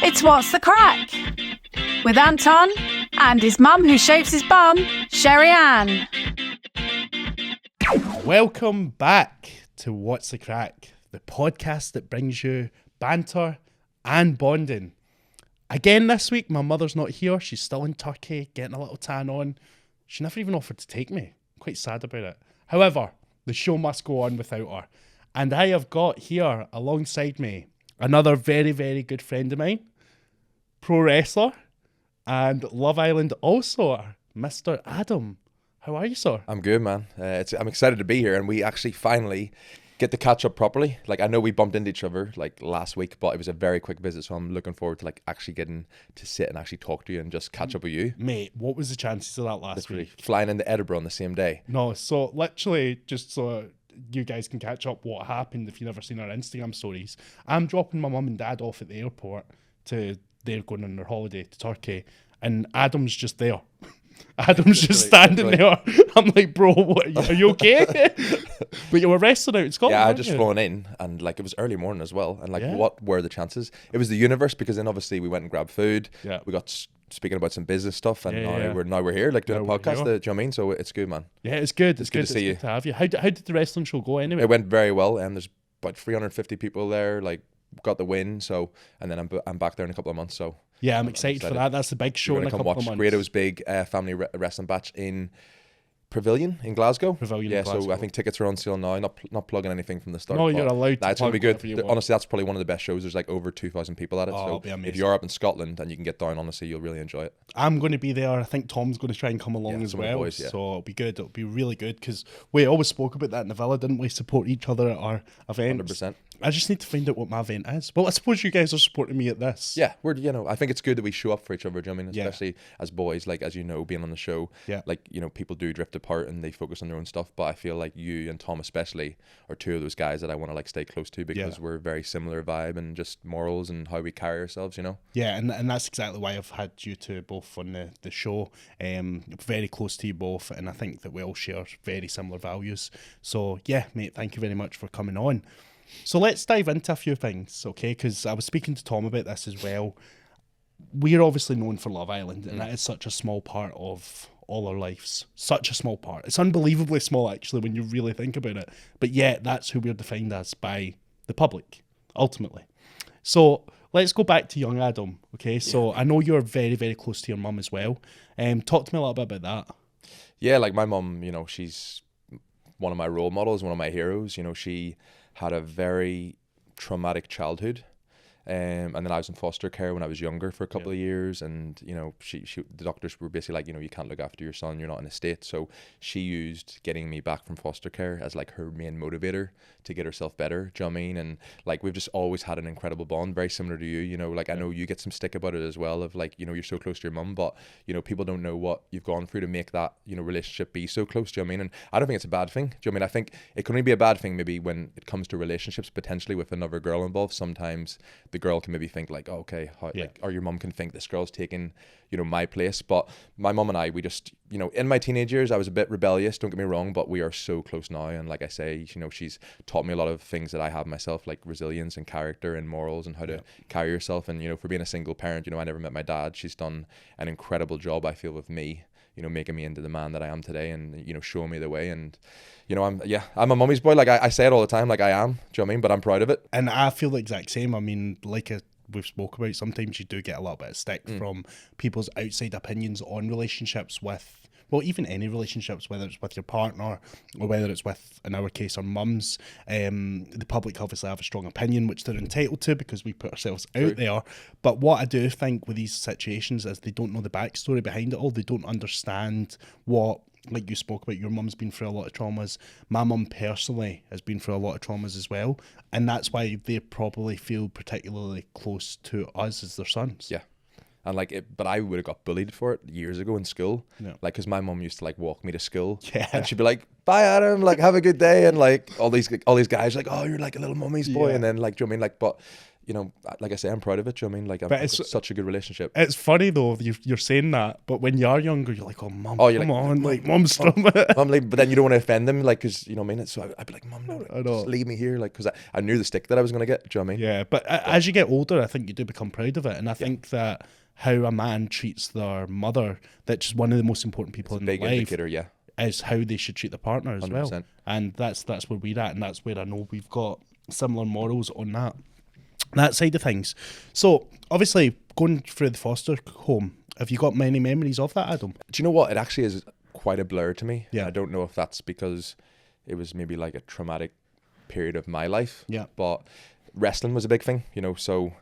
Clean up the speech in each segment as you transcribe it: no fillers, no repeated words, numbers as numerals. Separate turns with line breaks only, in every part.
It's What's the Crack? With Anton and his mum who shaves his bum, Sherrie Ann.
Welcome back to What's the Crack, the podcast that brings you banter and bonding. Again this week, my mother's not here. She's still in Turkey, getting a little tan on. She never even offered to take me. I'm quite sad about it. However, the show must go on without her. And I have got here alongside me another very, very good friend of mine, pro wrestler and Love Island all-star, Mr. Adam. How are you, sir?
I'm good, man. I'm excited to be here, and we actually finally get to catch up properly. Like, I know we bumped into each other like last week, but it was a very quick visit, so I'm looking forward to like actually getting to sit and actually talk to you and just catch up with you.
Mate, what was the chances of that last week?
Flying into Edinburgh on the same day.
No, so literally, just so you guys can catch up what happened if you've never seen our Instagram stories, I'm dropping my mum and dad off at the airport they're going on their holiday to Turkey, and Adam's just there. Adam's just standing there. I'm like, bro, what, are you okay? But you were wrestling out in Scotland.
Yeah, I just flown in, and like it was early morning as well. And like, what were the chances? It was the universe, because then obviously we went and grabbed food. Yeah, we got speaking about some business stuff, and now we're here, like doing a podcast. Do you know what I mean? So it's good, man. Yeah, it's good. It's good to see you. To have you. How did the wrestling show go anyway? It went very well, and there's about 350 people there. Like, got the win. So, and then I'm back there in a couple of months. So.
Yeah, I'm excited for that. That's the big show in a couple of months.
Grado's big family wrestling batch in Pavilion in Glasgow. So I think tickets are on sale now. Not plugging anything from the start.
No, you're allowed to.
It's going to be good. Honestly, that's probably one of the best shows. There's like over 2,000 people at it. So if you're up in Scotland and you can get down, honestly, you'll really enjoy it.
I'm going to be there. I think Tom's going to try and come along as well. Boys, so it'll be good. It'll be really good, because we always spoke about that in the villa, didn't we? Support each other at our events.
100%.
I just need to find out what my event is. Well, I suppose you guys are supporting me at this.
Yeah, I think it's good that we show up for each other. Do you know what I mean? Especially as boys, like, as you know, being on the show, like, you know, people do drift apart and they focus on their own stuff. But I feel like you and Tom especially are two of those guys that I want to like stay close to, because we're very similar vibe and just morals and how we carry ourselves, you know? Yeah,
and that's exactly why I've had you two both on the show. Very close to you both, and I think that we all share very similar values. So yeah, mate, thank you very much for coming on. So let's dive into a few things, okay? Because I was speaking to Tom about this as well. We're obviously known for Love Island, and that is such a small part of all our lives. Such a small part. It's unbelievably small, actually, when you really think about it. But yet, that's who we're defined as by the public, ultimately. So let's go back to young Adam, okay? So I know you're very, very close to your mum as well. Talk to me a little bit about that.
Yeah, like my mum, you know, she's one of my role models, one of my heroes. You know, she had a very traumatic childhood, and then I was in foster care when I was younger for a couple of years, and you know, the doctors were basically like, you know, you can't look after your son, you're not in a state. So she used getting me back from foster care as like her main motivator to get herself better. Do you know what I mean? And like, we've just always had an incredible bond, very similar to you. You know, like I know you get some stick about it as well, of like, you know, you're so close to your mum, but you know, people don't know what you've gone through to make that, you know, relationship be so close. Do you know what I mean? And I don't think it's a bad thing. Do you know what I mean? I think it can only be a bad thing maybe when it comes to relationships potentially with another girl involved. Sometimes the girl can maybe think like, oh, okay, like, or your mum can think this girl's taking, you know, my place. But my mum and I, we just, you know, in my teenage years, I was a bit rebellious, don't get me wrong, but we are so close now. And like I say, you know, she's taught me a lot of things that I have myself, like resilience and character and morals and how to carry yourself. And, you know, for being a single parent, you know, I never met my dad. She's done an incredible job, I feel, with me, you know, making me into the man that I am today, and, you know, showing me the way. And, you know, I'm a mummy's boy. Like I say it all the time, like I am, do you know what I mean? But I'm proud of it.
And I feel the exact same. I mean, like we've spoke about, sometimes you do get a little bit of stick from people's outside opinions on relationships with, well, even any relationships, whether it's with your partner or whether it's with, in our case, our mums. The public obviously have a strong opinion, which they're entitled to because we put ourselves out there. But what I do think with these situations is they don't know the backstory behind it all. They don't understand what, like you spoke about, your mum's been through a lot of traumas. My mum personally has been through a lot of traumas as well. And that's why they probably feel particularly close to us as their sons.
Yeah. And like it, but I would have got bullied for it years ago in school. Yeah. Like, cause my mum used to like walk me to school, and she'd be like, "Bye, Adam. Like, have a good day." And like all these guys like, "Oh, you're like a little mummy's boy." And then like, do you know what I mean? Like, but you know, like I say, I'm proud of it. Do you know what I mean? Like,
But
it's such a good relationship.
It's funny though, you're saying that, but when you're younger, you're like, oh, mum,
Oh, you're
come
like,
on, like, mum's from it.
Mum, like, but then you don't want to offend them, like, because, you know what I mean? So I'd be like, Mum, no,
I know.
just leave me here, like, because I knew the stick that I was going to get. Do you know what I mean?
Yeah, but as you get older, I think you do become proud of it. And I think that how a man treats their mother, that's just one of the most important people in their
Big
life,
indicator, yeah.
is how they should treat their partner as
100%.
well. And that's where we're at, and that's where I know we've got similar morals on that side of things. So obviously going through the foster home, have you got many memories of that, Adam?
Do you know what? It actually is quite a blur to me.
Yeah.
I don't know if that's because it was maybe like a traumatic period of my life.
Yeah.
But wrestling was a big thing, you know, so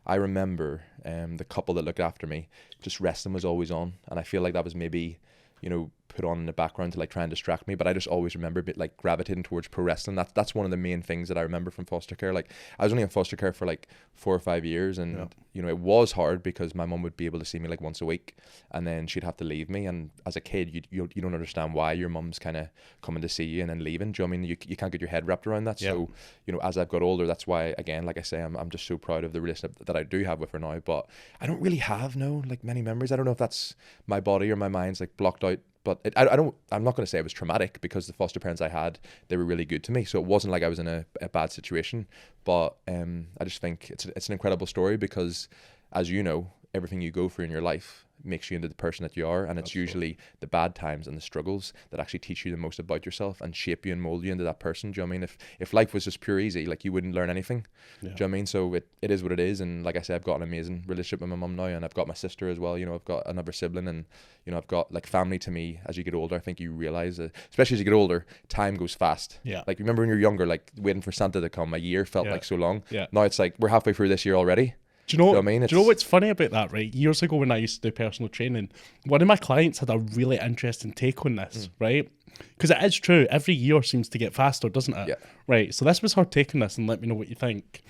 I remember the couple that looked after me, just wrestling was always on. And I feel like that was maybe, you know, put on in the background to like try and distract me, but I just always remember like gravitating towards pro wrestling. That's one of the main things that I remember from foster care. Like, I was only in foster care for like 4 or 5 years, and you know, it was hard because my mum would be able to see me like once a week, and then she'd have to leave me. And as a kid, you don't understand why your mum's kind of coming to see you and then leaving. Do you know what I mean? You can't get your head wrapped around that. So, you know, as I've got older, that's why, again, like I say, I'm just so proud of the relationship that I do have with her now. But I don't really have like many memories. I don't know if that's my body or my mind's like blocked out. But I'm not going to say it was traumatic, because the foster parents I had, they were really good to me. So it wasn't like I was in a bad situation. But I just think it's an incredible story, because, as you know, everything you go through in your life makes you into the person that you are. And it's usually the bad times and the struggles that actually teach you the most about yourself and shape you and mold you into that person. Do you know what I mean? If life was just pure easy, like, you wouldn't learn anything. Do you know what I mean? So it is what it is. And like I said, I've got an amazing relationship with my mum now, and I've got my sister as well. You know, I've got another sibling, and, you know, I've got like family. To me, as you get older, I think you realize that, especially as you get older, time goes fast.
Yeah.
Like, remember when you're younger, like waiting for Santa to come, a year felt like so long.
Yeah.
Now it's like we're halfway through this year already.
Do you know,
what I mean?
Do you know what's funny about that, right? Years ago when I used to do personal training, one of my clients had a really interesting take on this, right? Because it is true, every year seems to get faster, doesn't it?
Yeah.
Right, so this was her take on this, and let me know what you think.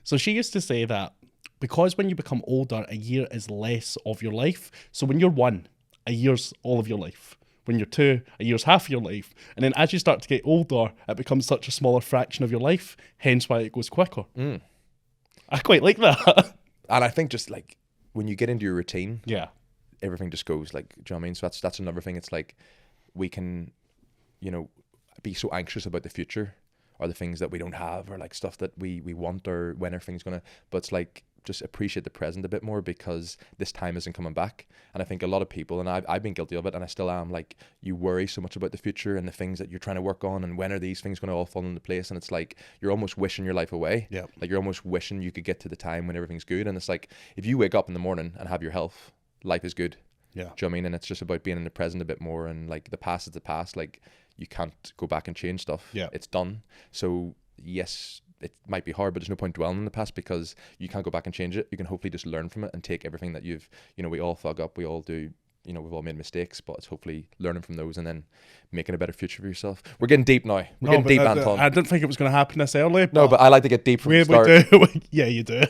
So she used to say that because when you become older, a year is less of your life. So when you're 1, a year's all of your life. When you're 2, a year's half of your life. And then as you start to get older, it becomes such a smaller fraction of your life, hence why it goes quicker. I quite like that.
And I think just like when you get into your routine,
everything
just goes like, do you know what I mean? So that's another thing. It's like we can, you know, be so anxious about the future or the things that we don't have, or like stuff that we want, or when everything's gonna, but it's like, just appreciate the present a bit more, because this time isn't coming back. And I think a lot of people, and I've been guilty of it, and I still am, like, you worry so much about the future and the things that you're trying to work on, and when are these things going to all fall into place, and it's like you're almost wishing your life away. Like, you're almost wishing you could get to the time when everything's good. And it's like, if you wake up in the morning and have your health, life is good. Do you know what I mean? And it's just about being in the present a bit more, and like, the past is the past. Like, you can't go back and change stuff. It's done. So yes, it might be hard, but there's no point dwelling in the past, because you can't go back and change it. You can hopefully just learn from it and take everything that you've, you know, we all fuck up, we all do, you know, we've all made mistakes, but it's hopefully learning from those and then making a better future for yourself. We're getting deep now. We're getting deep, Anton.
I didn't think it was going to happen this early.
No, but I like to get deep from the start.
We do. Yeah, you do.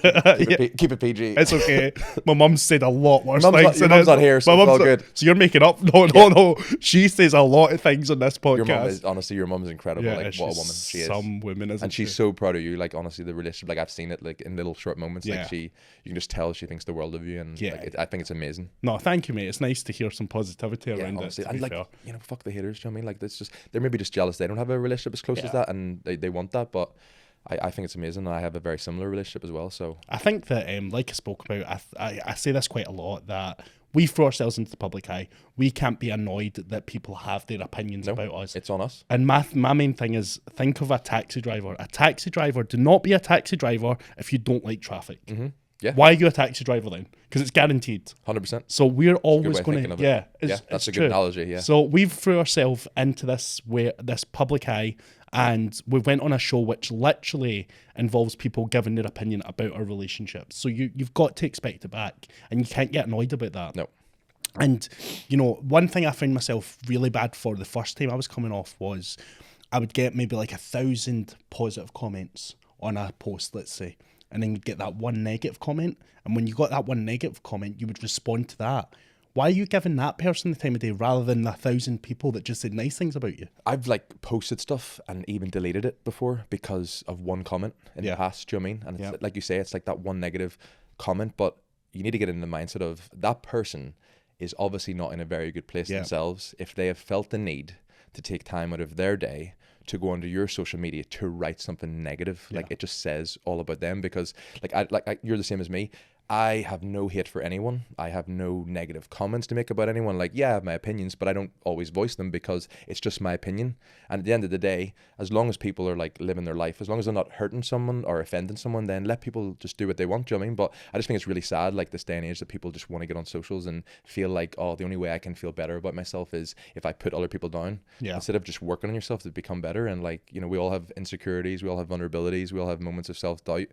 Keep it PG.
It's okay. My mum said a lot worse
things.
Your
mum's not here, so it's all good.
So you're making up? No. She says a lot of things on this podcast.
Your mum is incredible.
Yeah,
like, what a woman she is.
Some women, isn't
and she's so proud of you. Like, honestly, the relationship, like, I've seen it like in little short moments. Like, you can just tell she thinks the world of you, and like, I think it's amazing.
No, thank you, mate. It's nice to hear some positivity around
honestly.
it.
And like, you know, fuck the haters. Do you know what I mean? Like, it's just, they're maybe just jealous they don't have a relationship as close as that, and they want that, but I think it's amazing, and I have a very similar relationship as well. So
I think that, like I spoke about, I say this quite a lot, that we throw ourselves into the public eye. We can't be annoyed that people have their opinions about us.
It's on us.
And my main thing is, think of a taxi driver. A taxi driver, do not be a taxi driver if you don't like traffic.
Yeah.
Why are you a taxi driver then? Because it's guaranteed.
100%.
So we're always going to,
that's a good analogy. Yeah.
So we've threw ourselves into this public eye, and we went on a show which literally involves people giving their opinion about our relationships. So you've got to expect it back, and you can't get annoyed about that.
No.
And, you know, one thing I found myself really bad for the first time I was coming off was I would get maybe like 1,000 positive comments on a post, let's say, and then you'd get that one negative comment. And when you got that one negative comment, you would respond to that. Why are you giving that person the time of day rather than 1,000 people that just said nice things about you?
I've like posted stuff and even deleted it before because of one comment in the past. Do you know what I mean? And it's like you say, it's like that one negative comment, but you need to get in the mindset of that person is obviously not in a very good place themselves if they have felt the need to take time out of their day to go onto your social media to write something negative. Like it just says all about them, because you're the same as me. I have no hate for anyone. I have no negative comments to make about anyone. Like, yeah, I have my opinions, but I don't always voice them because it's just my opinion. And at the end of the day, as long as people are like living their life, as long as they're not hurting someone or offending someone, then let people just do what they want. Do you know what I mean? But I just think it's really sad, like this day and age, that people just want to get on socials and feel like, oh, the only way I can feel better about myself is if I put other people down. Instead of just working on yourself to become better. And like, you know, we all have insecurities, we all have vulnerabilities, we all have moments of self-doubt.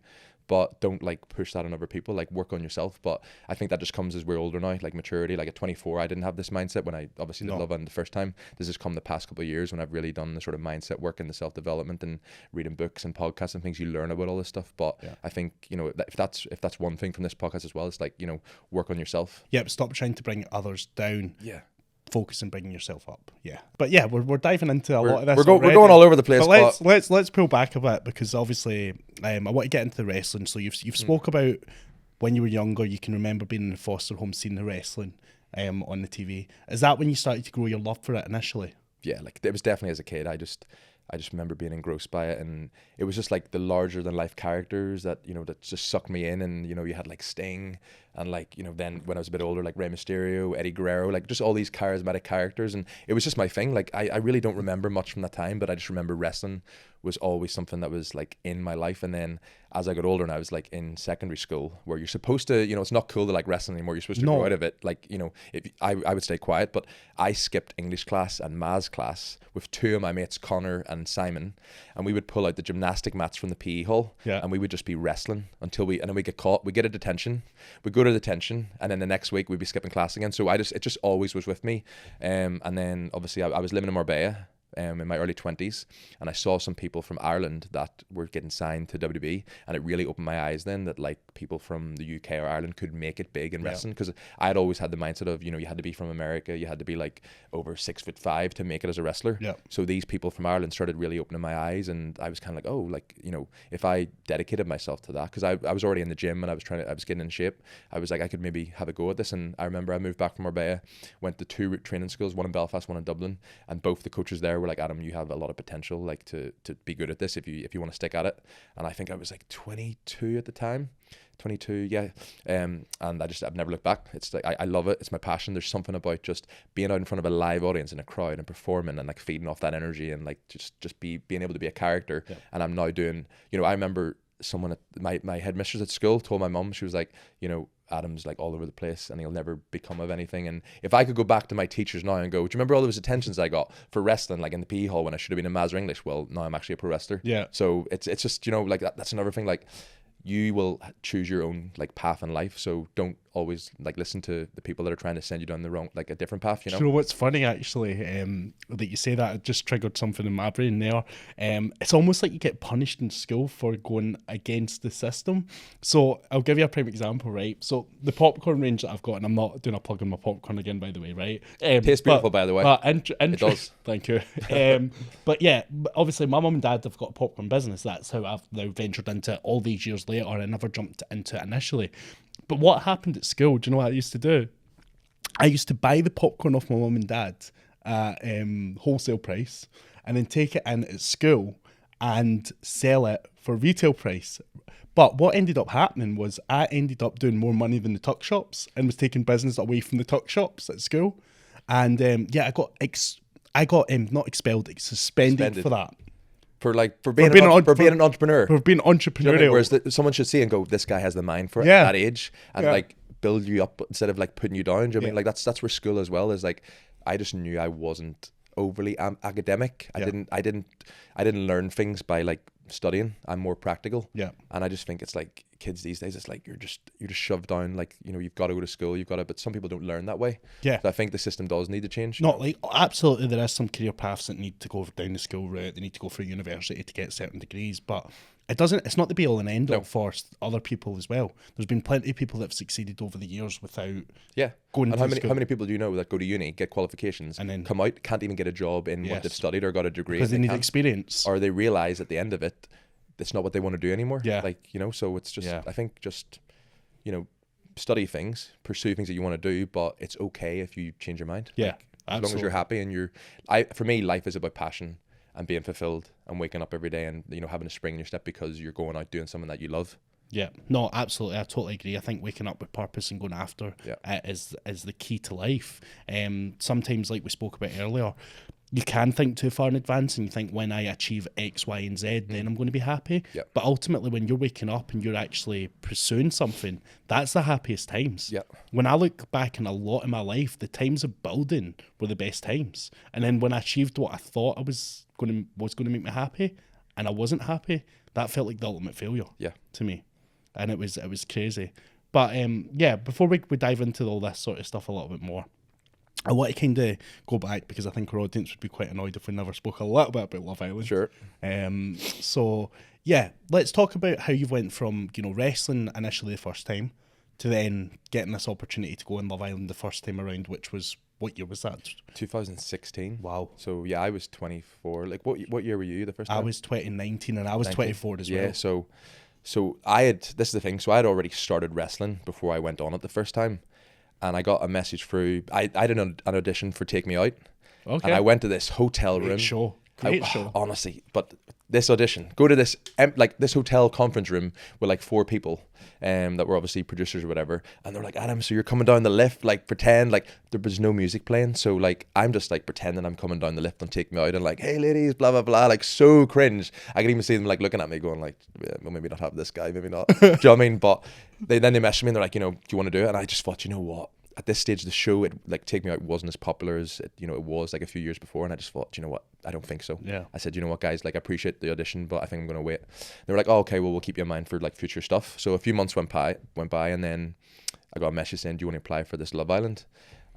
But don't like push that on other people, like work on yourself. But I think that just comes as we're older now, like maturity. Like at 24, I didn't have this mindset when I obviously did Love Island the first time. This has come the past couple of years when I've really done the sort of mindset work and the self-development and reading books and podcasts and things. You learn about all this stuff. But I think, you know, if that's one thing from this podcast as well, it's like, you know, work on yourself.
Yeah, but stop trying to bring others down.
Yeah.
Focus on bringing yourself up. But we're diving into a lot of this.
We're going all over the place.
But let's pull back a bit, because obviously I want to get into the wrestling. So you've spoke about when you were younger, you can remember being in the foster home, seeing the wrestling on the TV. Is that when you started to grow your love for it initially?
Yeah, like it was definitely as a kid. I just remember being engrossed by it, and it was just like the larger than life characters that, you know, that just sucked me in. And, you know, you had like Sting and like, you know, then when I was a bit older, like Rey Mysterio, Eddie Guerrero, like just all these charismatic characters. And it was just my thing. Like I really don't remember much from that time, but I just remember wrestling was always something that was like in my life. And then as I got older and I was like in secondary school, where you're supposed to, you know, it's not cool to like wrestling anymore. You're supposed to grow out of it. Like, you know, I would stay quiet, but I skipped English class and maths class with two of my mates, Connor and Simon, and we would pull out the gymnastic mats from the PE hall and we would just be wrestling until we get caught. We get a detention. We go to detention, and then the next week we'd be skipping class again. So it just always was with me. And then obviously I was living in Marbella in my early 20s, and I saw some people from Ireland that were getting signed to WWE, and it really opened my eyes then that like people from the UK or Ireland could make it big in wrestling, because I had always had the mindset of, you know, you had to be from America, you had to be like over 6'5" to make it as a wrestler. So these people from Ireland started really opening my eyes, and I was kind of like, oh, like, you know, if I dedicated myself to that, because I was already in the gym and I was getting in shape, I was like, I could maybe have a go at this. And I remember I moved back from Marbella, went to two training schools, one in Belfast, one in Dublin, and both the coaches there were like, Adam, you have a lot of potential, like to be good at this if you want to stick at it. And I think I was like 22 at the time, 22, and I've never looked back. It's like I love it. It's my passion. There's something about just being out in front of a live audience in a crowd and performing and like feeding off that energy and like just being able to be a character. And I'm now doing, you know, I remember someone at my headmistress at school told my mum, she was like, you know, Adam's like all over the place and he'll never become of anything. And if I could go back to my teachers now and go, do you remember all those attentions I got for wrestling, like in the PE hall when I should have been in Maths or English? Well, now I'm actually a pro wrestler. So it's just, you know, like that's another thing. Like you will choose your own like path in life, so don't always like listen to the people that are trying to send you down the wrong, like a different path, you know.
Do you know what's funny actually, that you say that? It just triggered something in my brain there. It's almost like you get punished in school for going against the system. So I'll give you a prime example, right? So the popcorn range that I've got, and I'm not doing a plug on my popcorn again, by the way, right?
Tastes beautiful, by the way.
It does. Thank you. But yeah, obviously my mum and dad have got a popcorn business. That's how I've now ventured into it all these years later. I never jumped into it initially. But what happened at school, do you know what I used to do? I used to buy the popcorn off my mum and dad at wholesale price, and then take it in at school and sell it for retail price. But what ended up happening was I ended up doing more money than the tuck shops and was taking business away from the tuck shops at school. And I got not expelled, suspended for that.
For being an entrepreneur.
For being entrepreneurial.
Whereas someone should see and go, this guy has the mind for it at that age, and like build you up instead of like putting you down. Do you know what I mean? Like that's where school as well is like, I just knew I wasn't overly academic. I didn't learn things by like studying. I'm more practical. And I just think it's like kids these days, it's like you're just shoved down, like, you know, you've got to go to school, but some people don't learn that way. So I think the system does need to change.
Not like, absolutely, there is some career paths that need to go down the school route. They need to go through university to get certain degrees, but it's not the be all and end all
No.
for other people as well. There's been plenty of people that have succeeded over the years without going
And
to
how
school.
many people do you know that go to uni, get qualifications,
And then-
come out, can't even get a job in what
Yes.
they've studied or got a degree
because they
in,
need
can't-
experience.
or they realize at the end of it, it's not what they want to do anymore.
Yeah.
Like, you know, so it's just,
Yeah.
I think just, you know, study things, pursue things that you want to do, but it's okay if you change your mind.
Yeah,
Like, as long as
absolutely.
you're happy and for me, life is about passion and being fulfilled and waking up every day and, you know, having a spring in your step because you're going out doing something that you love.
Yeah, no, absolutely. I totally agree. I think waking up with purpose and going after it is the key to life. Sometimes, like we spoke about earlier, you can think too far in advance and you think, when I achieve X, Y, and Z, then I'm going to be happy.
Yep.
But ultimately, when you're waking up and you're actually pursuing something, that's the happiest times.
Yep.
When I look back in a lot of my life, the times of building were the best times. And then when I achieved what I thought I was going to make me happy, and I wasn't happy, that felt like the ultimate failure.
Yeah.
To me. And it was crazy. But before we dive into all this sort of stuff a little bit more, I want to kind of go back because I think our audience would be quite annoyed if we never spoke a little bit about Love Island.
Sure.
So let's talk about how you went from, you know, wrestling initially the first time to then getting this opportunity to go in Love Island the first time around, which was, what year was that?
2016.
Wow.
So yeah, I was 24. Like what year were you the first time?
I was 2019 and I was 24 as well.
Yeah, so I had, this is the thing, so I had already started wrestling before I went on it the first time, and I got a message through, I did an audition for Take Me Out,
Okay.
and I went to this hotel room.
Great show. Great show.
Honestly, but this audition, go to this this hotel conference room with like 4 people that were obviously producers or whatever, and they're like, Adam, so you're coming down the lift, like pretend like there was no music playing, so like I'm just like pretending I'm coming down the lift and Take Me Out and like, hey ladies, blah blah blah, like so cringe. I can even see them like looking at me going like, yeah, well, maybe not have this guy, maybe not. Do you know what I mean? But then they messaged me and they're like, you know, do you want to do it? And I just thought, you know what, at this stage of the show, it like Take Me Out wasn't as popular as it, you know, it was like a few years before, and I just thought, you know what, I don't think so.
Yeah.
I said, you know what, guys, like I appreciate the audition, but I think I'm gonna wait. They were like, oh, okay, well, we'll keep you in mind for like future stuff. So a few months went by, and then I got a message saying, do you want to apply for this Love Island?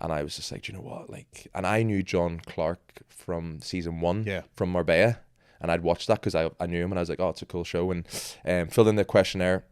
And I was just like, do you know what, like, and I knew John Clark from season 1 from Marbella, and I'd watched that because I knew him, and I was like, oh, it's a cool show, and filled in the questionnaire.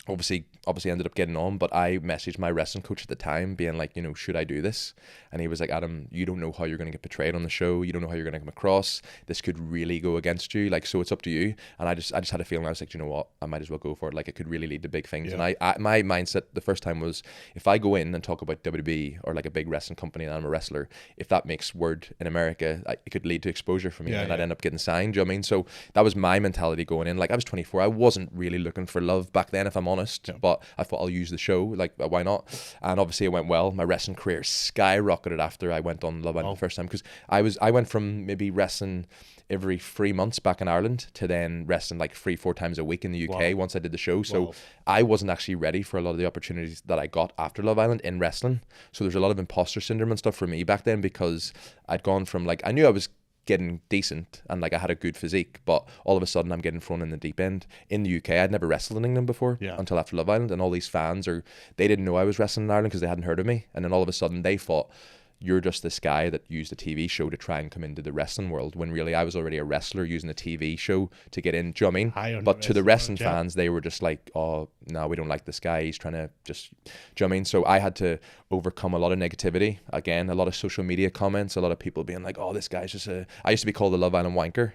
Obviously ended up getting on, but I messaged my wrestling coach at the time being like, you know, should I do this? And he was like, Adam, you don't know how you're going to get portrayed on the show. You don't know how you're going to come across. This could really go against you. Like, so it's up to you. And I just had a feeling, I was like, you know what? I might as well go for it. Like, it could really lead to big things.
Yeah.
And I my mindset the first time was, if I go in and talk about WWE or like a big wrestling company and I'm a wrestler, if that makes word in America, it could lead to exposure for me, and I'd end up getting signed. Do you know what I mean? So that was my mentality going in. Like, I was 24. I wasn't really looking for love back then, if I'm honest. Yeah. But I thought I'll use the show, like, why not? And obviously it went well. My wrestling career skyrocketed after I went on Love Island the first time, because I went from maybe wrestling every 3 months back in Ireland to then wrestling like 3-4 times a week in the UK once I did the show. So I wasn't actually ready for a lot of the opportunities that I got after Love Island in wrestling. So there's a lot of imposter syndrome and stuff for me back then, because I'd gone from like, I knew I was getting decent and like I had a good physique, but all of a sudden I'm getting thrown in the deep end. In the UK, I'd never wrestled in England before until after Love Island, and all these fans they didn't know I was wrestling in Ireland because they hadn't heard of me, and then all of a sudden they thought, you're just this guy that used a TV show to try and come into the wrestling world, when really I was already a wrestler using a TV show to get in. Do you know what I mean? But to the wrestling fans, they were just like, oh, no, we don't like this guy. He's trying to just, do you know what I mean? So I had to overcome a lot of negativity. Again, a lot of social media comments, a lot of people being like, oh, this guy's just I used to be called the Love Island wanker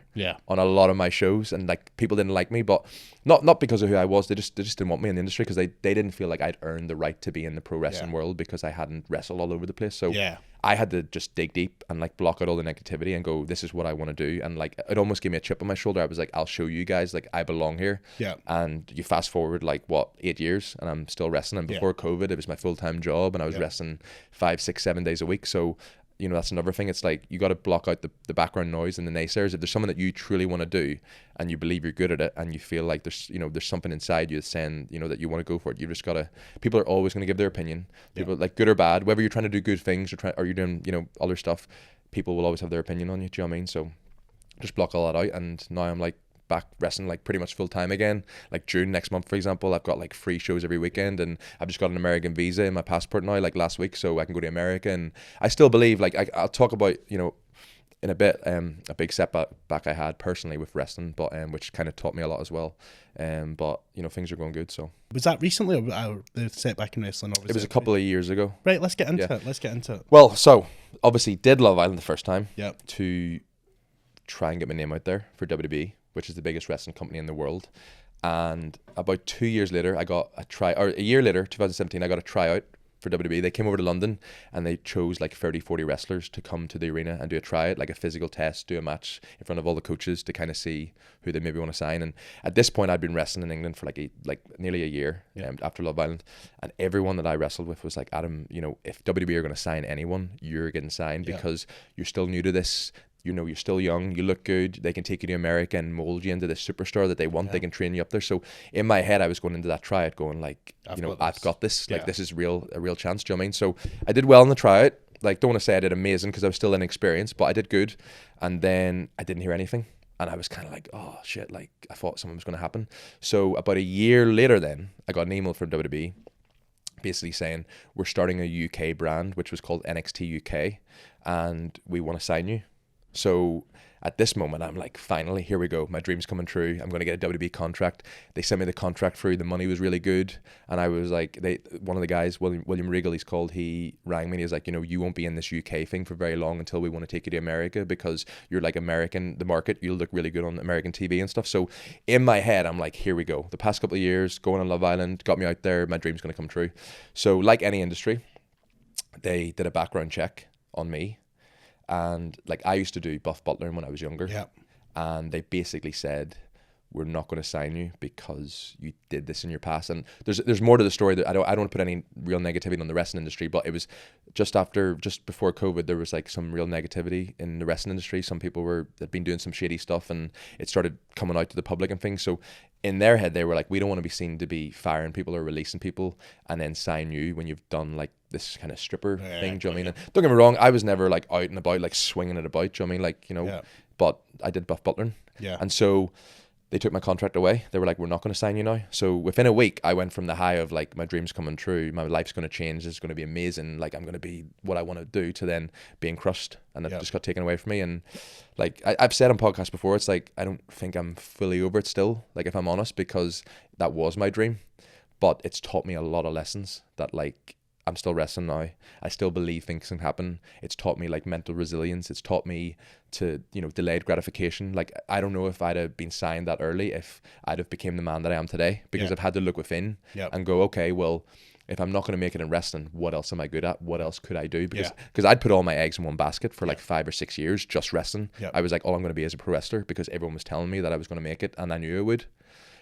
on a lot of my shows, and like people didn't like me, but not because of who I was. They just didn't want me in the industry, because they didn't feel like I'd earned the right to be in the pro wrestling world, because I hadn't wrestled all over the place. So I had to just dig deep and like block out all the negativity and go, this is what I want to do. And like, it almost gave me a chip on my shoulder. I was like, I'll show you guys, like, I belong here. Yeah. And you fast forward like 8 years and I'm still wrestling. And before COVID, it was my full-time job, and I was wrestling 5, 6, 7 days a week. So, you know, that's another thing. It's like, you got to block out the background noise and the naysayers. If there's something that you truly want to do and you believe you're good at it, and you feel like there's something inside you that's saying, you know, that you want to go for it, you just got to, people are always going to give their opinion. People, like, good or bad, whether you're trying to do good things or you're doing, you know, other stuff, people will always have their opinion on you. Do you know what I mean? So just block all that out. And now I'm like back wrestling like pretty much full time again. Like June next month, for example, I've got like 3 shows every weekend, and I've just got an American visa in my passport now, like last week, so I can go to America. And I still believe, like, I'll talk about, you know, in a bit. A big setback I had personally with wrestling, but which kind of taught me a lot as well. But things are going good. So
Was that recently, or the setback in wrestling? Or
it was a couple of years ago.
Right, let's get into it.
Well, so obviously did Love Island the first time.
Yeah.
To try and get my name out there for WWE, which is the biggest wrestling company in the world. And about 2 years later, a year later, 2017, I got a tryout for WWE. They came over to London and they chose like 30, 40 wrestlers to come to the arena and do a tryout, like a physical test, do a match in front of all the coaches to kind of see who they maybe want to sign. And at this point, I'd been wrestling in England for like nearly a year after Love Island. And everyone that I wrestled with was like, Adam, if WWE are going to sign anyone, you're getting signed because you're still new to this. You're still young, you look good, they can take you to America and mold you into this superstar that they want, they can train you up there. So in my head, I was going into that tryout going like, I've got this, like this is a real chance, do you know what I mean? So I did well in the tryout, like don't want to say I did amazing because I was still inexperienced, but I did good. And then I didn't hear anything. And I was kind of like, oh shit, like I thought something was going to happen. So about a year later then, I got an email from WWE basically saying, we're starting a UK brand, which was called NXT UK, and we want to sign you. So at this moment, I'm like, finally, here we go. My dream's coming true. I'm going to get a WWE contract. They sent me the contract through. The money was really good. And I was like, one of the guys, William Regal, he's called, he rang me and he was like, you won't be in this UK thing for very long until we want to take you to America because you're like American, the market, you'll look really good on American TV and stuff. So in my head, I'm like, here we go. The past couple of years, going on Love Island, got me out there. My dream's going to come true. So like any industry, they did a background check on me. And like I used to do buff butlering when I was younger.
Yeah.
And they basically said, we're not going to sign you because you did this in your past. And there's more to the story that I don't want to put any real negativity on the wrestling industry, but it was just before COVID, there was like some real negativity in the wrestling industry. Some people had been doing some shady stuff and it started coming out to the public and things. So in their head, they were like, we don't want to be seen to be firing people or releasing people and then sign you when you've done like this kind of stripper thing. Do you know what I mean? And don't get me wrong, I was never like out and about, like swinging it about. Do you know what I mean? Like, but I did buff butlering.
Yeah.
And so they took my contract away. They were like, we're not going to sign you now. So within a week, I went from the high of like, my dream's coming true. My life's going to change. It's going to be amazing. Like, I'm going to be what I want to do, to then being crushed. And it just got taken away from me. And like, I've said on podcasts before, it's like, I don't think I'm fully over it still. Like, if I'm honest, because that was my dream. But it's taught me a lot of lessons that like, I'm still wrestling now. I still believe things can happen. It's taught me like mental resilience. It's taught me to, delayed gratification. Like, I don't know if I'd have been signed that early, if I'd have became the man that I am today, because I've had to look within and go, okay, well, if I'm not going to make it in wrestling, what else am I good at? What else could I do? Because I'd put all my eggs in one basket for like 5 or 6 years, just wrestling. I was like, all I'm going to be is a pro wrestler, because everyone was telling me that I was going to make it, and I knew I would.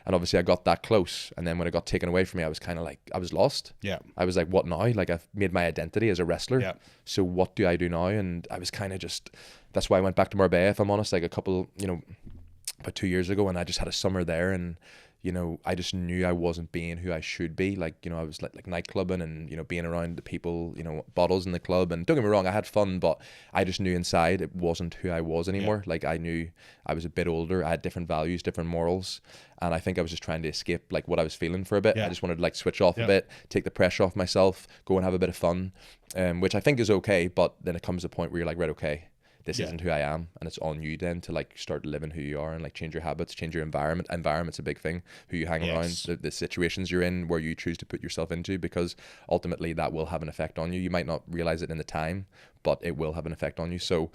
And obviously I got that close. And then when it got taken away from me, I was kind of like, I was lost. Yeah. I was like, what now? Like, I've made my identity as a wrestler. Yeah. So what do I do now? And I was kind of just, that's why I went back to Marbella, if I'm honest, like a couple, about 2 years ago. And I just had a summer there, and I just knew I wasn't being who I should be. Like, I was like nightclubbing and, being around the people, bottles in the club. And don't get me wrong, I had fun, but I just knew inside it wasn't who I was anymore. Yeah. Like, I knew I was a bit older. I had different values, different morals. And I think I was just trying to escape like what I was feeling for a bit. Yeah. I just wanted to like switch off a bit, take the pressure off myself, go and have a bit of fun, which I think is okay. But then it comes to a point where you're like, right, okay, this isn't who I am, and it's on you then to like start living who you are and like change your habits, change your environment. Environment's a big thing. Who you hang around, the situations you're in, where you choose to put yourself into, because ultimately that will have an effect on you. You might not realize it in the time, but it will have an effect on you. So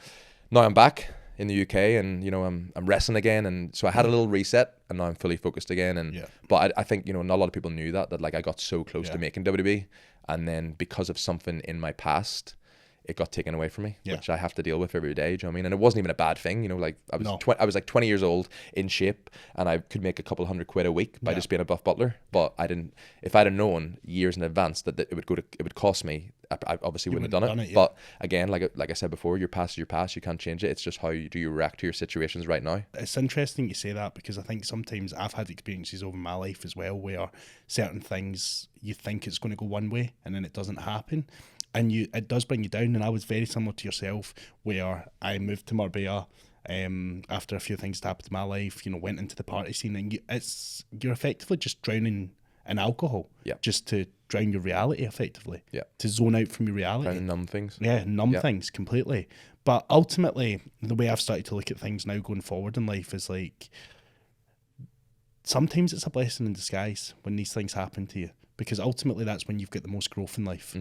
now I'm back in the UK, and I'm wrestling again, and so I had a little reset, and now I'm fully focused again. And but I think not a lot of people knew that like I got so close to making WWE, and then because of something in my past, it got taken away from me, which I have to deal with every day. Do you know what I mean? And it wasn't even a bad thing, like I was like 20 years old, in shape, and I could make a couple $100 a week by just being a buff butler. But I didn't. If I'd have known years in advance that it would cost me, I obviously wouldn't have done it. But again, like I said before, your past is your past. You can't change it. It's just how do you react to your situations right now. It's
interesting you say that, because I think sometimes I've had experiences over my life as well where certain things you think it's going to go one way and then it doesn't happen. And it does bring you down. And I was very similar to yourself, where I moved to Marbella after a few things happened in my life, went into the party scene, and you're effectively just drowning in alcohol, just to drown your reality, effectively, to zone out from your reality.
Trying to numb things.
Yeah, numb things completely. But ultimately, the way I've started to look at things now going forward in life is like, sometimes it's a blessing in disguise when these things happen to you, because ultimately that's when you've got the most growth in life.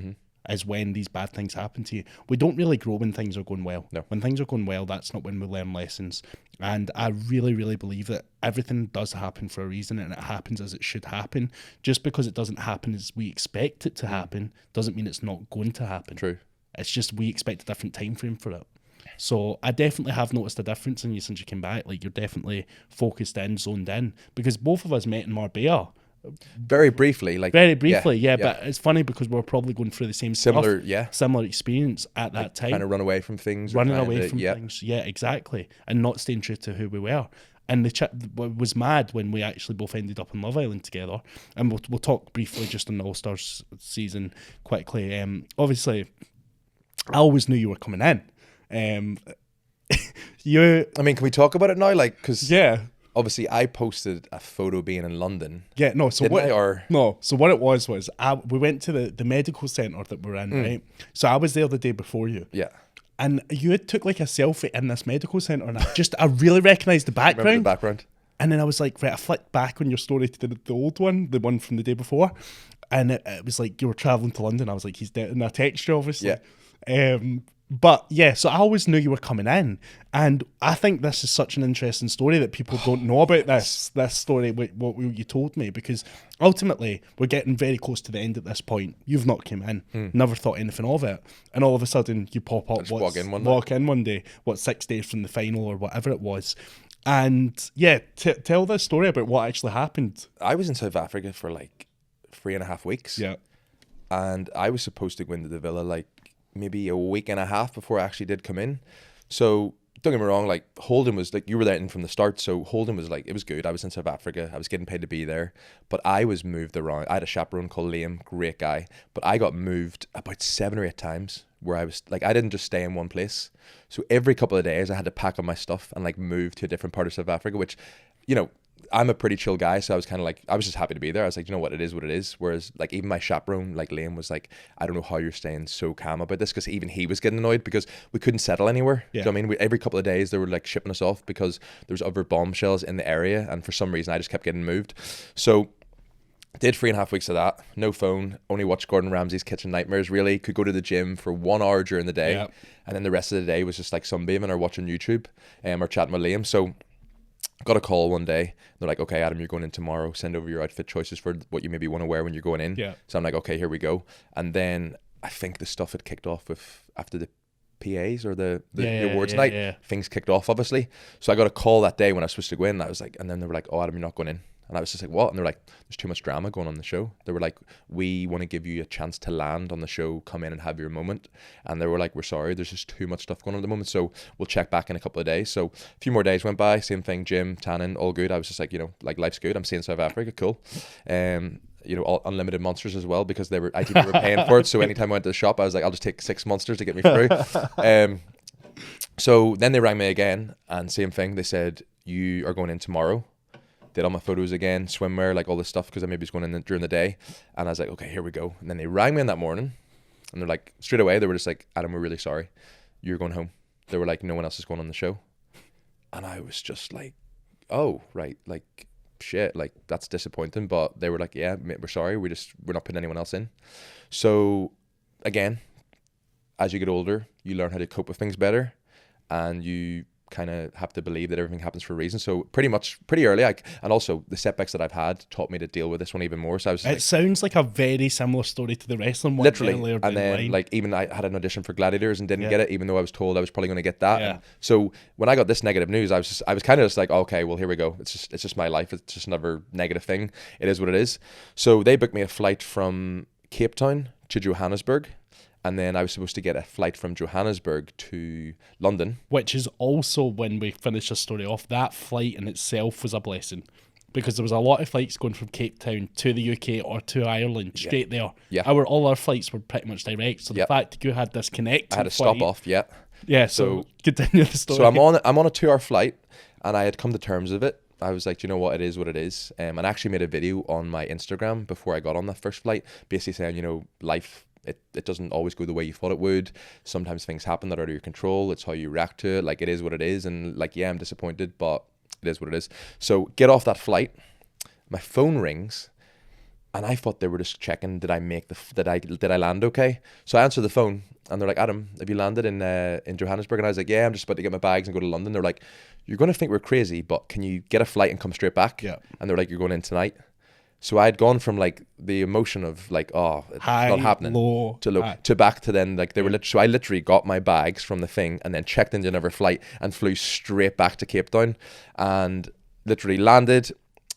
Is when these bad things happen to you. We don't really grow when things are going well.
No.
When things are going well, that's not when we learn lessons. And I really, really believe that everything does happen for a reason, and it happens as it should happen. Just because it doesn't happen as we expect it to happen doesn't mean it's not going to happen.
True.
It's just we expect a different time frame for it. So I definitely have noticed a difference in you since you came back. Like, you're definitely focused in, zoned in, because both of us met in Marbella.
Very briefly, but
it's funny because we're probably going through the same
similar
experience at that time.
Trying to run away from things.
Things. Yeah, exactly. And not staying true to who we were. And the was mad when we actually both ended up on Love Island together. And we'll talk briefly just on the All Stars season quickly. Obviously, I always knew you were coming in. Can
we talk about it now? Like, because obviously, I posted a photo being in London.
Yeah, no. So what? So what it was we went to the medical centre that we're in, right? So I was there the day before you.
Yeah.
And you had took like a selfie in this medical centre, and I really recognised the background.
Remember the background.
And then I was like, right, I flicked back on your story to the old one, the one from the day before, and it was like you were travelling to London. I was like, he's dead in a texture, obviously. Yeah. But yeah, so I always knew you were coming in, and I think this is such an interesting story that people don't know about this story, what you told me, because ultimately we're getting very close to the end at this point. You've not come in, never thought anything of it, and all of a sudden you pop up, walk in one day, 6 days from the final or whatever it was, and yeah, tell this story about what actually happened.
I was in South Africa for like 3.5 weeks, and I was supposed to go into the villa like maybe a week and a half before I actually did come in. So don't get me wrong, like Holden was like, you were there in from the start, so Holden was like, it was good. I was in South Africa, I was getting paid to be there, but I was moved around. I had a chaperone called Liam, great guy, but I got moved about 7 or 8 times, where I was like, I didn't just stay in one place. So every couple of days I had to pack up my stuff and like move to a different part of South Africa, which, you know, I'm a pretty chill guy, so I was kind of like, I was just happy to be there. I was like, you know what, it is what it is. Whereas like even my chaperone, like Liam, was like, I don't know how you're staying so calm about this, because even he was getting annoyed because we couldn't settle anywhere. Yeah. Do you know what I mean? Every couple of days they were like shipping us off because there was other bombshells in the area, and for some reason I just kept getting moved. So did 3.5 weeks of that, no phone, only watched Gordon Ramsay's Kitchen Nightmares, really. Could go to the gym for 1 hour during the day, and then the rest of the day was just like sunbathing or watching YouTube or chatting with Liam. So got a call one day. They're like, okay, Adam, you're going in tomorrow. Send over your outfit choices for what you maybe want to wear when you're going in. Yeah. So I'm like, okay, here we go. And then I think the stuff had kicked off with after the PAs or the awards night. Yeah. Things kicked off, obviously. So I got a call that day when I was supposed to go in. And I was like, and then they were like, oh, Adam, you're not going in. And I was just like, what? And they're like, there's too much drama going on the show. They were like, we want to give you a chance to land on the show, come in and have your moment. And they were like, we're sorry, there's just too much stuff going on at the moment, so we'll check back in a couple of days. So a few more days went by, same thing, gym, tanning, all good. I was just like, you know, like life's good. I'm seeing South Africa, cool. You know, all unlimited monsters as well, because ITV were paying for it. So anytime I went to the shop, I was like, I'll just take 6 monsters to get me through. So then they rang me again, and same thing. They said, you are going in tomorrow. Did all my photos again, swimwear, like all this stuff, because I maybe was going in during the day. And I was like, okay, here we go. And then they rang me in that morning, and they're like, straight away, they were just like, Adam, we're really sorry. You're going home. They were like, no one else is going on the show. And I was just like, oh, right, like, shit, like, that's disappointing. But they were like, yeah, mate, we're sorry. We're not putting anyone else in. So, again, as you get older, you learn how to cope with things better, and you kind of have to believe that everything happens for a reason. So pretty early, and also the setbacks that I've had taught me to deal with this one even more. So I was
sounds like a very similar story to the wrestling one.
Literally. And then like even I had an audition for Gladiators and didn't get it, even though I was told I was probably going to get that. Yeah. So when I got this negative news, I was kind of just like, okay, well, here we go. It's just my life. It's just another negative thing. It is what it is. So they booked me a flight from Cape Town to Johannesburg. And then I was supposed to get a flight from Johannesburg to London.
Which is also, when we finish the story off, that flight in itself was a blessing. Because there was a lot of flights going from Cape Town to the UK or to Ireland, straight there. Yeah. All our flights were pretty much direct. So the fact that you had this connecting
I had a stop off,
Yeah, so continue the story.
So I'm on a 2-hour flight, and I had come to terms with it. I was like, you know what, it is what it is. And I actually made a video on my Instagram before I got on that first flight, basically saying, you know, life it doesn't always go the way you thought it would. Sometimes things happen that are out of your control. It's how you react to it. Like, it is what it is. And like, yeah, I'm disappointed, but it is what it is. So get off that flight. My phone rings, and I thought they were just checking, did I land okay? So I answer the phone, and they're like, Adam, have you landed in Johannesburg? And I was like, yeah, I'm just about to get my bags and go to London. They're like, you're going to think we're crazy, but can you get a flight and come straight back?
Yeah.
And they're like, you're going in tonight. So I had gone from like the emotion of like, oh, it's
High,
not happening,
low,
to back to then like they were so I literally got my bags from the thing and then checked into another flight and flew straight back to Cape Town, and literally landed,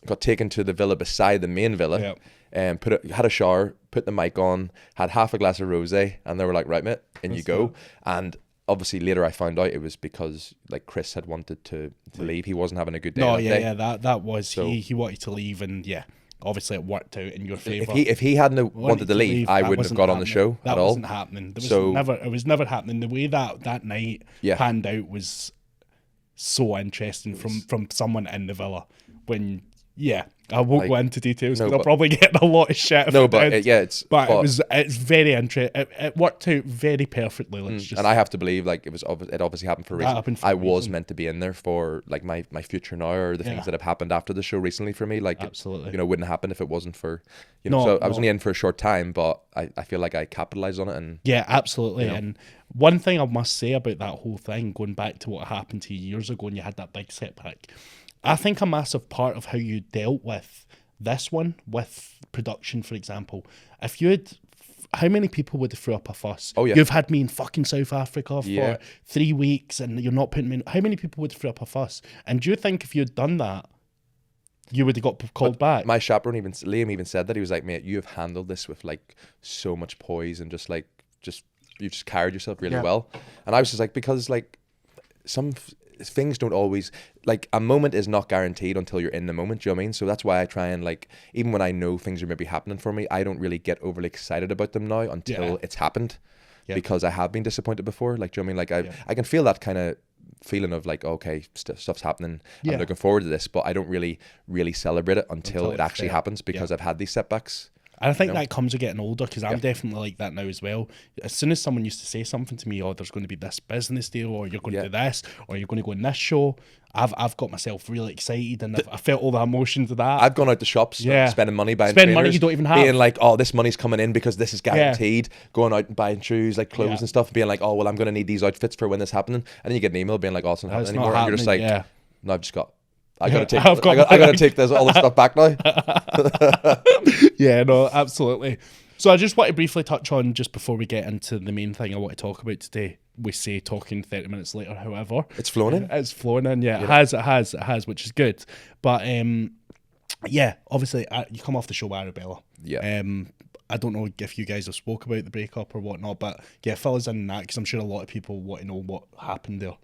got taken to the villa beside the main villa, and had a shower, put the mic on, had half a glass of rosé, and they were like, right mate, in you go. And obviously later I found out it was because like Chris had wanted to leave. He wasn't having a good day.
That was so, he wanted to leave, and obviously it worked out in your favour.
If he hadn't wanted to leave, I wouldn't have got on the show at all.
That wasn't happening. It was never happening. The way that night panned out was so interesting from someone in the villa. When I won't go into details because I'll probably get a lot of shit.
It's
very interesting. It worked out very perfectly.
And I have to believe like it obviously happened for a reason. I was meant to be in there for like my future now, or the things that have happened after the show recently for me. Like absolutely, it wouldn't happen if it wasn't for So I was only in for a short time, but I feel like I capitalized on it. And
absolutely. And one thing I must say about that whole thing, going back to what happened to you years ago, and you had that big setback. I think a massive part of how you dealt with this one, with production, for example, if you had, how many people would have threw up a fuss? Oh, yeah. You've had me in fucking South Africa for 3 weeks and you're not putting me in. How many people would have threw up a fuss? And do you think if you'd done that, you would have got called back?
My chaperone, Liam even said that. He was like, mate, you have handled this with like so much poise and you just carried yourself really well. And I was just like, because like some things don't always, like a moment is not guaranteed until you're in the moment, do you know what I mean? So that's why I try and like, even when I know things are maybe happening for me, I don't really get overly excited about them now until it's happened, because I have been disappointed before. Like, do you know what I mean? Like I can feel that kind of feeling of like, okay, stuff's happening, I'm looking forward to this, but I don't really celebrate it until it actually happens, because I've had these setbacks.
And I think that comes with getting older, because I'm definitely like that now as well. As soon as someone used to say something to me, oh, there's going to be this business deal, or you're going to do this, or you're going to go in this show, I've got myself really excited, and I felt all the emotions of that.
I've gone out to shops, spending money buying trainers,
money you don't even have,
being like, oh, this money's coming in because this is guaranteed. Going out and buying shoes, like clothes and stuff, being like, oh, well, I'm going to need these outfits for when this is happening, and then you get an email being like, oh, it's not happening anymore, and you're just like, no, I've just got. I gotta take this all this stuff back now.
Yeah, no, absolutely. So I just want to briefly touch on, just before we get into the main thing I want to talk about today. We say talking 30 minutes later, however. It's flown in. It's flown in, It has, which is good. But obviously you come off the show with Arabella. Yeah. I don't know if you guys have spoke about the breakup or whatnot, but fill us in on that, because I'm sure a lot of people want to know what happened there.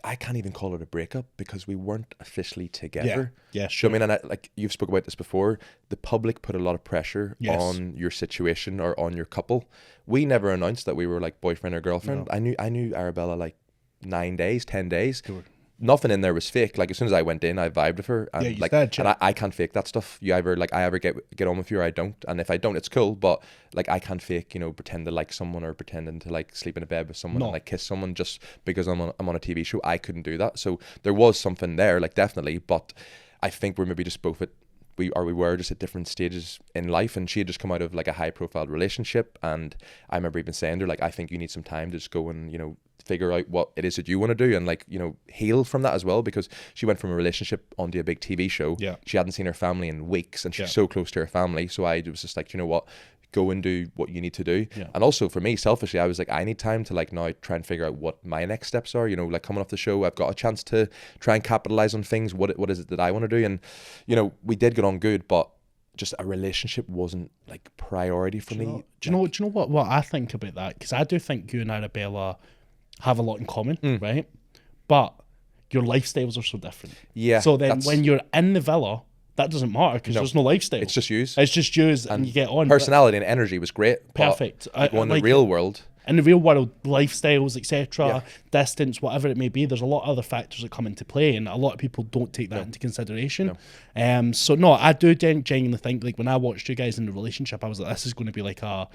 I can't even call it a breakup, because we weren't officially together.
Yeah, sure.
So, I mean, and like you've spoke about this before, the public put a lot of pressure on your situation or on your couple. We never announced that we were like boyfriend or girlfriend. No. I knew Arabella like 9 days, 10 days. Sure. Nothing in there was fake. Like, as soon as I went in, I vibed with her, and and I can't fake that stuff. I either get on with you or I don't. And if I don't, it's cool. But like, I can't fake, pretend to like someone, or pretending to like sleep in a bed with someone and like kiss someone just because I'm on a TV show. I couldn't do that. So there was something there, like, definitely. But I think we're maybe just both we were just at different stages in life, and she had just come out of like a high profile relationship, and I remember even saying to her, like, I think you need some time to just go and figure out what it is that you want to do, and like heal from that as well, because she went from a relationship onto a big TV show. She hadn't seen her family in weeks, and she's so close to her family. So I was just like, you know what, go and do what you need to do. And also for me, selfishly, I was like, I need time to like now try and figure out what my next steps are. Like, coming off the show, I've got a chance to try and capitalize on things. What is it that I want to do? And we did get on good, but just a relationship wasn't like priority for me.
Do you know what I think about that? Because I do think you and Arabella have a lot in common, right? But your lifestyles are so different. Yeah. So then when you're in the villa, that doesn't matter, because there's no lifestyle.
It's just yous.
It's just yous, and you get on.
Personality and energy was great.
Perfect.
In the real world.
In the real world, lifestyles, etc., distance, whatever it may be, there's a lot of other factors that come into play, and a lot of people don't take that into consideration. So I do genuinely think, like, when I watched you guys in the relationship, I was like, this is going to be like a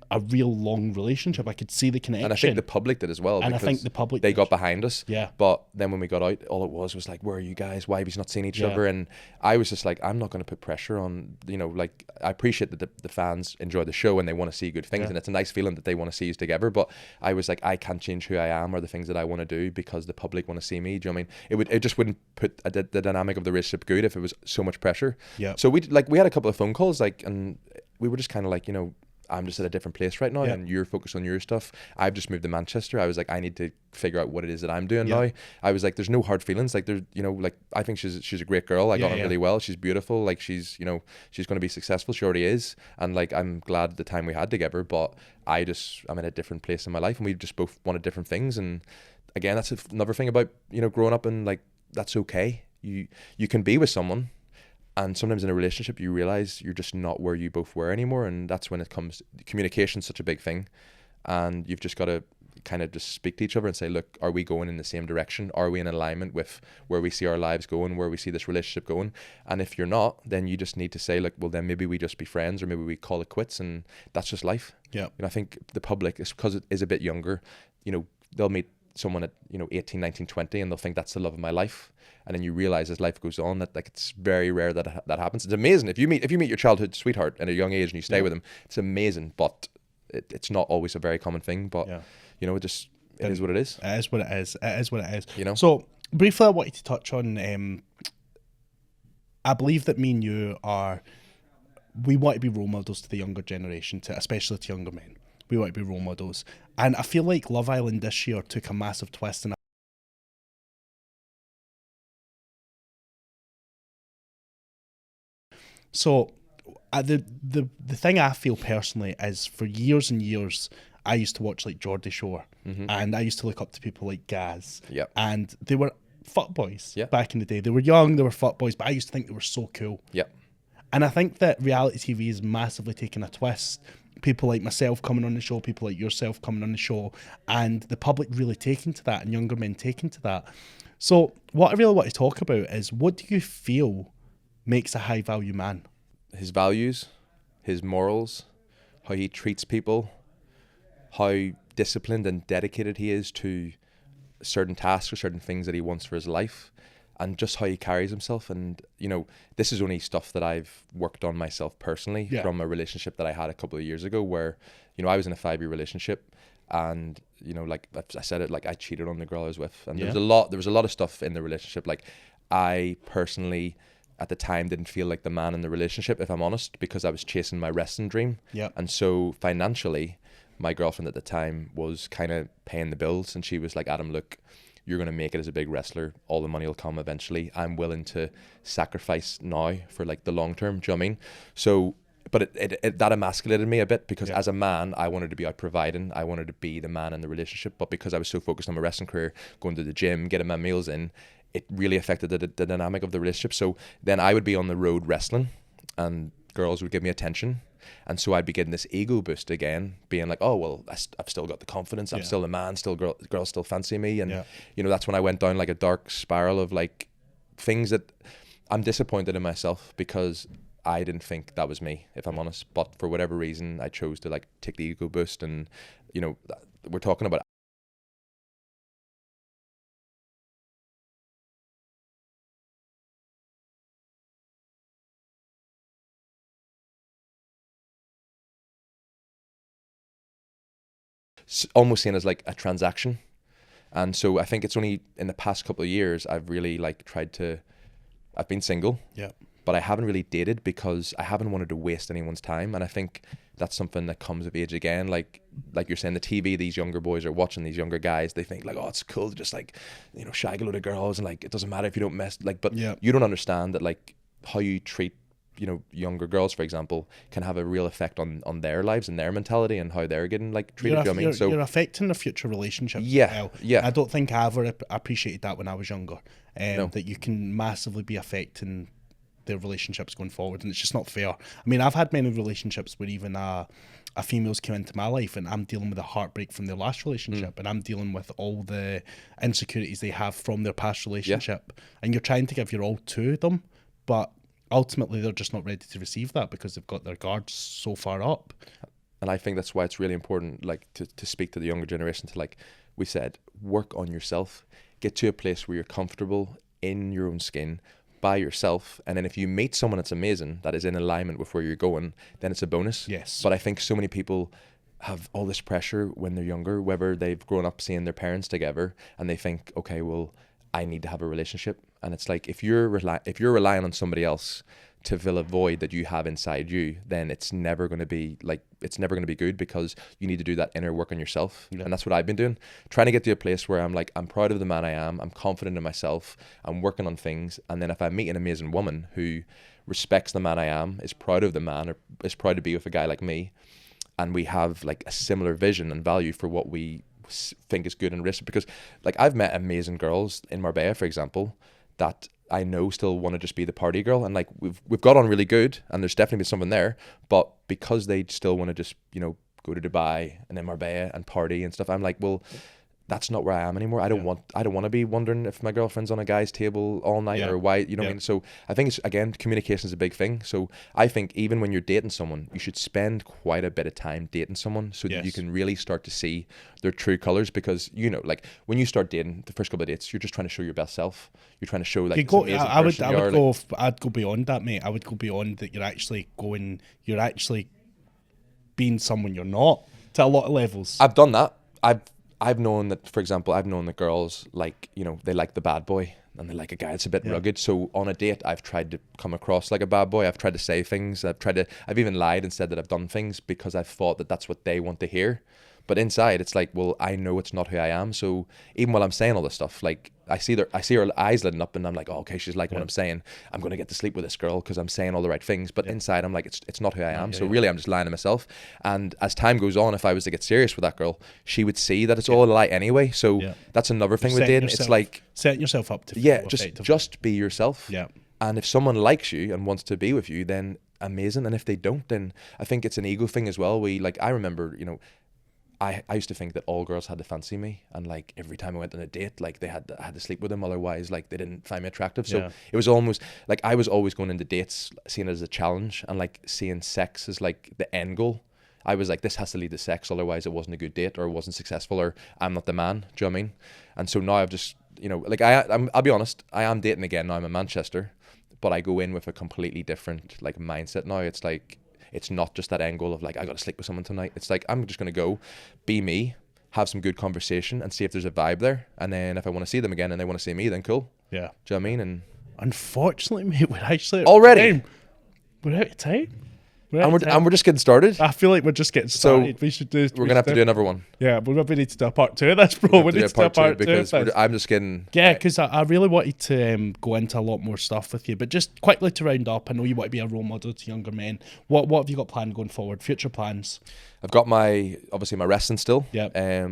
a real long relationship. I could see the connection.
And I think the public did as well.
And I think the public
they
did.
got behind us.
Yeah.
But then when we got out, all it was like, where are you guys? Why have you not seen each other? And I was just like, I'm not going to put pressure on, you know, like, I appreciate that the fans enjoy the show and they want to see good things. And it's a nice feeling that they want to see us together. But I was like, I can't change who I am or the things that I want to do because the public want to see me. Do you know what I mean? It just wouldn't put the dynamic of the relationship good if it was so much pressure.
Yeah.
So we had a couple of phone calls, like, and we were just kind of like, you know, I'm just at a different place right now and you're focused on your stuff. I've just moved to Manchester. I was like, I need to figure out what it is that I'm doing now. I was like, there's no hard feelings. Like, there's, you know, like, I think she's a great girl. I got on really well. She's beautiful. Like, she's, you know, she's going to be successful. She already is. And like, I'm glad the time we had together, but I'm in a different place in my life and we just both wanted different things. And again, that's another thing about, you know, growing up, and like, that's okay. You can be with someone, and sometimes in a relationship, you realize you're just not where you both were anymore. And that's when it comes, communication's such a big thing. And you've just got to kind of just speak to each other and say, look, are we going in the same direction? Are we in alignment with where we see our lives going, where we see this relationship going? And if you're not, then you just need to say, like, well, then maybe we just be friends, or maybe we call it quits. And that's just life. Yeah. And I think the public, is because it is a bit younger, you know, they'll meet someone at, you know, 18, 19, 20, and they'll think that's the love of my life. And then you realize as life goes on that, like, it's very rare that that happens. It's amazing if you meet your childhood sweetheart at a young age and you stay with them. It's amazing, but it's not always a very common thing. But you know, it is what it is.
It is what it is. It is what it is.
You know.
So briefly, I wanted to touch on. I believe that me and you we want to be role models to the younger generation, especially to younger men. We want to be role models, and I feel like Love Island this year took a massive twist in. So, the thing I feel personally is, for years and years, I used to watch like Geordie Shore, and I used to look up to people like Gaz, and they were fuckboys back in the day. They were young, they were fuckboys, but I used to think they were so cool. And I think that reality TV is massively taking a twist. People like myself coming on the show, people like yourself coming on the show, and the public really taking to that, and younger men taking to that. So what I really want to talk about is, what do you feel makes a high value man?
His values, his morals, how he treats people, how disciplined and dedicated he is to certain tasks or certain things that he wants for his life, and just how he carries himself. And, you know, this is only stuff that I've worked on myself personally from a relationship that I had a couple of years ago where, you know, I was in a 5-year relationship, and, you know, like I said it, like, I cheated on the girl I was with, and there was a lot of stuff in the relationship. Like, I personally at the time didn't feel like the man in the relationship, if I'm honest, because I was chasing my wrestling dream. And so financially, my girlfriend at the time was kind of paying the bills, and she was like, Adam, look, you're going to make it as a big wrestler. All the money will come eventually. I'm willing to sacrifice now for like the long term. Do you know what I mean? So, but it that emasculated me a bit, because as a man, I wanted to be out providing. I wanted to be the man in the relationship. But because I was so focused on my wrestling career, going to the gym, getting my meals in, it really affected the dynamic of the relationship. So then I would be on the road wrestling, and girls would give me attention. And so I'd be getting this ego boost again, being like, oh, well, I've still got the confidence. I'm still a man, girls still fancy me. And, you know, that's when I went down like a dark spiral of like things that I'm disappointed in myself, because I didn't think that was me, if I'm honest. But for whatever reason, I chose to like take the ego boost. And, you know, we're talking about almost seen as like a transaction. And so I think it's only in the past couple of years I've really like I've been single, but I haven't really dated because I haven't wanted to waste anyone's time. And I think that's something that comes of age again. Like you're saying, the TV, these younger boys are watching these younger guys, they think like, oh, it's cool to just like, you know, shag a load of girls, and like it doesn't matter if you don't mess, like, but you don't understand that like how you treat, you know, younger girls, for example, can have a real effect on their lives and their mentality and how they're getting like treated.
You're affecting their future relationships. I don't think I ever appreciated that when I was younger. That you can massively be affecting their relationships going forward, and it's just not fair. I mean, I've had many relationships where even a female's come into my life, and I'm dealing with a heartbreak from their last relationship, and I'm dealing with all the insecurities they have from their past relationship, and you're trying to give your all to them, but ultimately they're just not ready to receive that because they've got their guards so far up.
And I think that's why it's really important, like, to speak to the younger generation, to, like we said, work on yourself, get to a place where you're comfortable in your own skin by yourself. And then if you meet someone that's amazing, that is in alignment with where you're going, then it's a bonus.
Yes.
But I think so many people have all this pressure when they're younger, whether they've grown up seeing their parents together, and they think, okay, well, I need to have a relationship. And it's like, if you're relying on somebody else to fill a void that you have inside you, then it's never going to be good, because you need to do that inner work on yourself. And that's what I've been doing, trying to get to a place where I'm like, I'm proud of the man I am, I'm confident in myself, I'm working on things. And then if I meet an amazing woman who respects the man I am, is proud of the man, or is proud to be with a guy like me, and we have like a similar vision and value for what we think is good and risky. Because like, I've met amazing girls in Marbella, for example, that I know still want to just be the party girl, and like we've got on really good, and there's definitely been something there, but because they still want to just, you know, go to Dubai and then Marbella and party and stuff, I'm like, well, that's not where I am anymore. I don't want to be wondering if my girlfriend's on a guy's table all night, or why, you know what I mean? So I think it's, again, communication is a big thing. So I think even when you're dating someone, you should spend quite a bit of time dating someone, so that you can really start to see their true colors. Because, you know, like when you start dating, the first couple of dates, you're just trying to show your best self. You're trying to show like
I'd go beyond that, mate. I would go beyond that. You're actually being someone you're not, to a lot of levels.
I've done that. I've known that, for example, that girls, like, you know, they like the bad boy, and they like a guy that's a bit rugged. So on a date, I've tried to come across like a bad boy. I've tried to say things. I've even lied and said that I've done things, because I've thought that that's what they want to hear. But inside, it's like, well, I know it's not who I am. So even while I'm saying all this stuff, like, I see her eyes lighting up, and I'm like, oh, okay, she's liking what I'm saying. I'm going to get to sleep with this girl because I'm saying all the right things. But inside, I'm like, it's not who I am. Really, I'm just lying to myself. And as time goes on, if I was to get serious with that girl, she would see that it's all a lie anyway. So that's another thing with dating. It's like
setting yourself up to
just be yourself.
Yeah.
And if someone likes you and wants to be with you, then amazing. And if they don't, then I think it's an ego thing as well. I remember, you know, I used to think that all girls had to fancy me, and like every time I went on a date, like I had to sleep with them, otherwise like they didn't find me attractive. So it was almost like I was always going into dates seeing it as a challenge, and like seeing sex as like the end goal. I was like, this has to lead to sex, otherwise it wasn't a good date, or it wasn't successful, or I'm not the man. Do you know what I mean? And so now I've just, you know, like I'll be honest, I am dating again now. I'm in Manchester, but I go in with a completely different like mindset now. It's like, it's not just that end goal of like, I got to sleep with someone tonight. It's like, I'm just going to go be me, have some good conversation, and see if there's a vibe there. And then if I want to see them again and they want to see me, then cool. Yeah. Do you know what I mean? And
unfortunately, mate, we're actually
already
we're out of time.
And we're just getting started.
I feel like we're just getting started.
So we're going to have to do another one.
Yeah, we maybe need to do a part 2 of this, bro. We need to do a part 2
because I'm just getting...
Yeah, because I really wanted to go into a lot more stuff with you. But just quickly to round up, I know you want to be a role model to younger men. What have you got planned going forward? Future plans?
I've got obviously my wrestling still.
Yeah.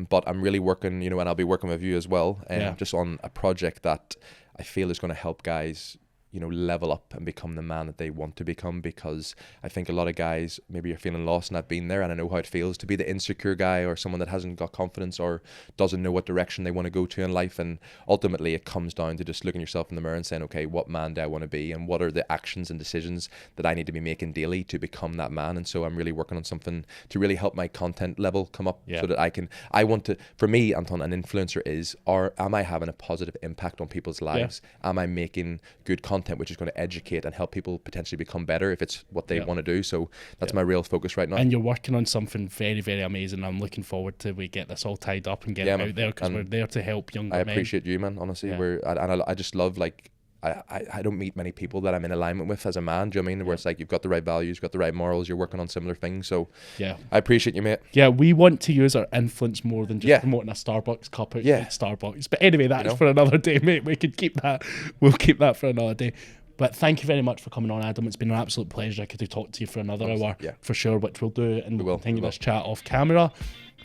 But I'm really working, you know, and I'll be working with you as well. Just on a project that I feel is going to help guys, you know, level up and become the man that they want to become. Because I think a lot of guys, maybe you're feeling lost, and I've been there, and I know how it feels to be the insecure guy, or someone that hasn't got confidence or doesn't know what direction they want to go to in life. And ultimately it comes down to just looking yourself in the mirror and saying, okay, what man do I want to be, and what are the actions and decisions that I need to be making daily to become that man. And so I'm really working on something to really help my content level come up, so that for me, Anton, an influencer is, or am I having a positive impact on people's lives? Am I making good content which is going to educate and help people potentially become better if it's what they want to do? So that's my real focus right now.
And you're working on something very, very amazing. I'm looking forward to we get this all tied up and get it out there, because we're there to help younger men.
I appreciate you, man, honestly. I just love, like, I don't meet many people that I'm in alignment with as a man. Do you know what I mean? Where it's like, you've got the right values, you've got the right morals, you're working on similar things. So I appreciate you, mate.
Yeah, we want to use our influence more than just promoting a Starbucks cup outside Starbucks. But anyway, that's for another day, mate. We could keep that. We'll keep that for another day. But thank you very much for coming on, Adam. It's been an absolute pleasure. I could have talked to you for another hour for sure, which we'll do, and we'll continue this chat off camera.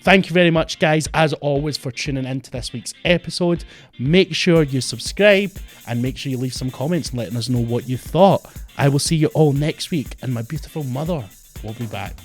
Thank you very much, guys, as always, for tuning into this week's episode. Make sure you subscribe, and make sure you leave some comments and letting us know what you thought. I will see you all next week, and my beautiful mother will be back.